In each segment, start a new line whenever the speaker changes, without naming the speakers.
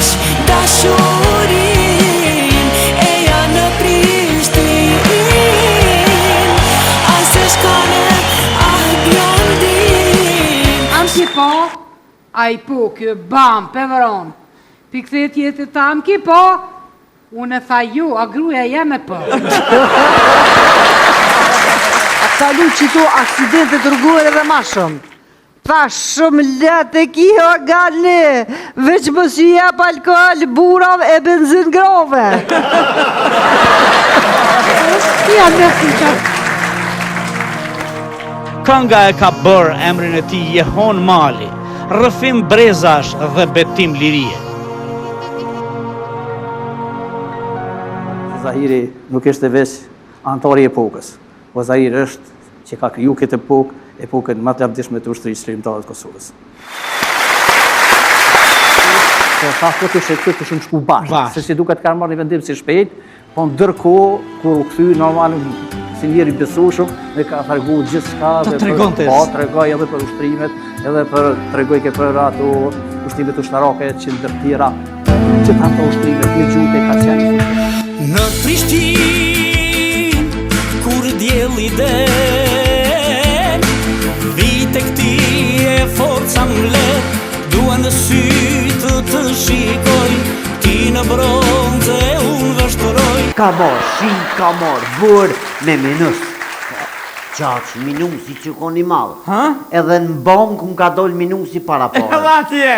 tash dashurin e ja në Prishtin Ase shkone blondin
Am ki po, a i po, kjo bam, pëvëron. Pikëthet jetë ta, am ki po, unë e tha ju, a gruja jeme po.
Salu që tu aksidente të rrugore dhe ma shumë. Tha shumë letë e kjo galli, veç mos i jep alkohol, burav e benzin grove.
Ja me fuqa.
Kënga e ka bërë emrin e tij Jehon Mali, rrëfim brezash dhe betim lirie.
Zahiri nuk ishte veç antari i epokës, po Zahiri është që ka kriju këtë epokën më të lavdishme të ushtrisë shërimtare të Kosovës. Ka këtë shqiptë të shumë shku bashkë, se si duket kanë marrë një vendim si shpejt, po ndërkohë kur u kthy normal si njeri besueshëm dhe ka treguar gjithçka
të tregonte.
Po, tregoi edhe për ushtrimet, edhe për tregoi ke për ato ushtrimet ushtarake që ndër tjera, që ato ushtrimet me gjuhë ka qenë.
Në Prishtin, kur dielli den, vite këti e forca m'let, dua në sy të shikoj, ti në bronze unë vështëroj.
Ka marrë, shi ka marrë, bërë me minus. Qaqë, minusi që koni malë. Edhe në bankë më ka dollë minusi para parë.
Edhe atje,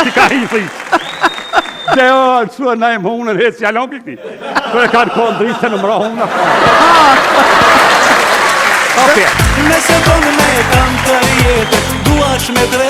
Ti ka hifi. Dhe o, që në e më unë në hecë jalon këti. Për e ka në kohë ndrisë në mëra unë.
Nëse tonë me kam të jetë, duash me tre